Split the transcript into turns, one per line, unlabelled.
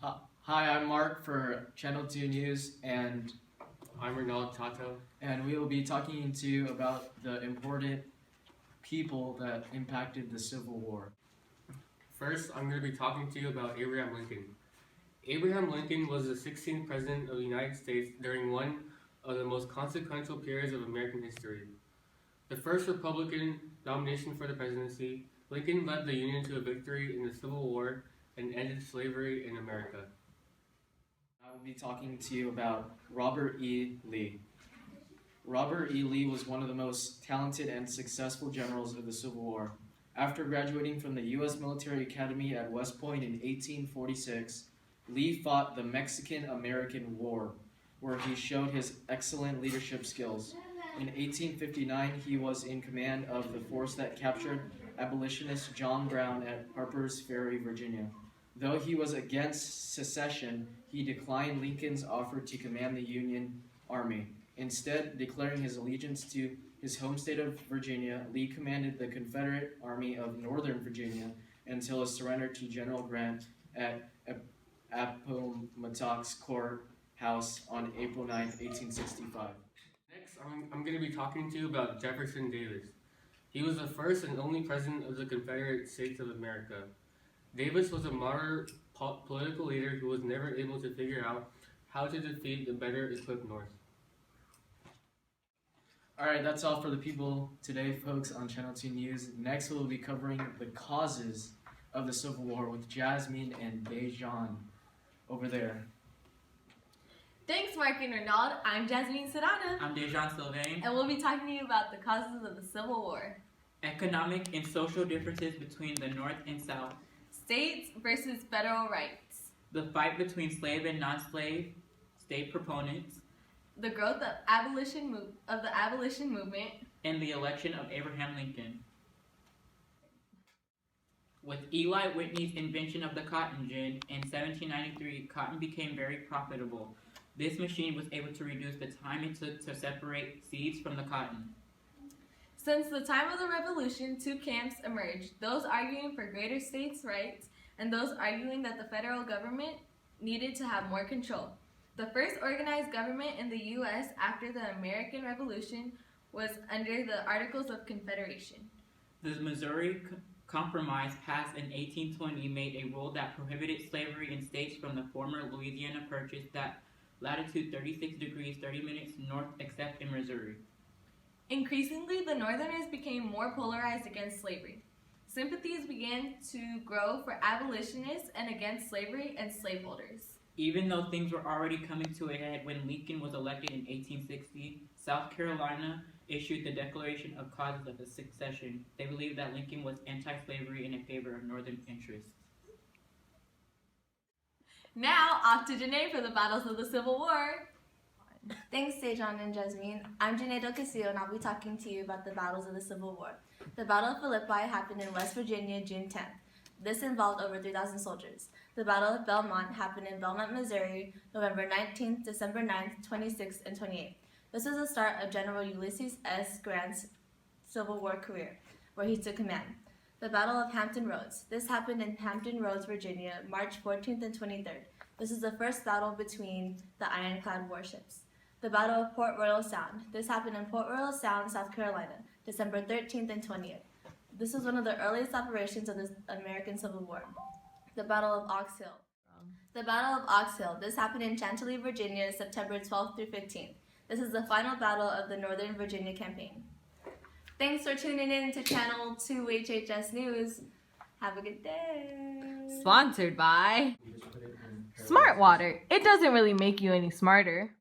Hi, I'm Mark for Channel 2 News, and
I'm Ronald Tato.
And we will be talking to you about the important people that impacted the Civil War.
First, I'm going to be talking to you about Abraham Lincoln. Abraham Lincoln was the 16th President of the United States during one of the most consequential periods of American history. The first Republican nomination for the presidency, Lincoln led the Union to a victory in the Civil War and ended slavery in America.
I will be talking to you about Robert E. Lee. Robert E. Lee was one of the most talented and successful generals of the Civil War. After graduating from the U.S. Military Academy at West Point in 1846, Lee fought the Mexican-American War, where he showed his excellent leadership skills. In 1859, he was in command of the force that captured abolitionist John Brown at Harper's Ferry, Virginia. Though he was against secession, he declined Lincoln's offer to command the Union Army. Instead, declaring his allegiance to his home state of Virginia, Lee commanded the Confederate Army of Northern Virginia until his surrender to General Grant at Appomattox Courthouse on April 9, 1865.
Next, I'm going to be talking to you about Jefferson Davis. He was the first and only president of the Confederate States of America. Davis was a moderate political leader who was never able to figure out how to defeat the better equipped North.
Alright, that's all for the people today, folks, on Channel 2 News. Next, we'll be covering the causes of the Civil War with Jasmine and Dejan over there.
Thanks, Mark and Ronald. I'm Jasmine Serrana.
I'm Dejan Sylvain.
And we'll be talking to you about the causes of the Civil War.
Economic and social differences between the North and South.
States versus federal rights.
The fight between slave and non-slave state proponents.
The growth of the abolition movement.
And the election of Abraham Lincoln. With Eli Whitney's invention of the cotton gin in 1793, cotton became very profitable. This machine was able to reduce the time it took to separate seeds from the cotton.
Since the time of the Revolution, two camps emerged, those arguing for greater states' rights and those arguing that the federal government needed to have more control. The first organized government in the U.S. after the American Revolution was under the Articles of Confederation.
The Missouri Compromise passed in 1820 made a rule that prohibited slavery in states from the former Louisiana Purchase that latitude 36 degrees 30 minutes north except in Missouri.
Increasingly, the Northerners became more polarized against slavery. Sympathies began to grow for abolitionists and against slavery and slaveholders.
Even though things were already coming to a head when Lincoln was elected in 1860, South Carolina issued the Declaration of Causes of the Secession. They believed that Lincoln was anti-slavery and in favor of Northern interests.
Now, off to Janae for the battles of the Civil War.
Thanks, Dejan and Jasmine. I'm Janae Del Castillo, and I'll be talking to you about the battles of the Civil War. The Battle of Philippi happened in West Virginia, June 10th. This involved over 3,000 soldiers. The Battle of Belmont happened in Belmont, Missouri, November 19th, December 9th, 26th, and 28th. This was the start of General Ulysses S. Grant's Civil War career, where he took command. The Battle of Hampton Roads. This happened in Hampton Roads, Virginia, March 14th and 23rd. This is the first battle between the ironclad warships. The Battle of Port Royal Sound. This happened in Port Royal Sound, South Carolina, December 13th and 20th. This was one of the earliest operations of the American Civil War. The Battle of Ox Hill. The Battle of Ox Hill. This happened in Chantilly, Virginia, September 12th through 15th. This is the final battle of the Northern Virginia campaign. Thanks for tuning in to Channel 2 HHS News. Have a good day.
Sponsored by Smart Water. It doesn't really make you any smarter.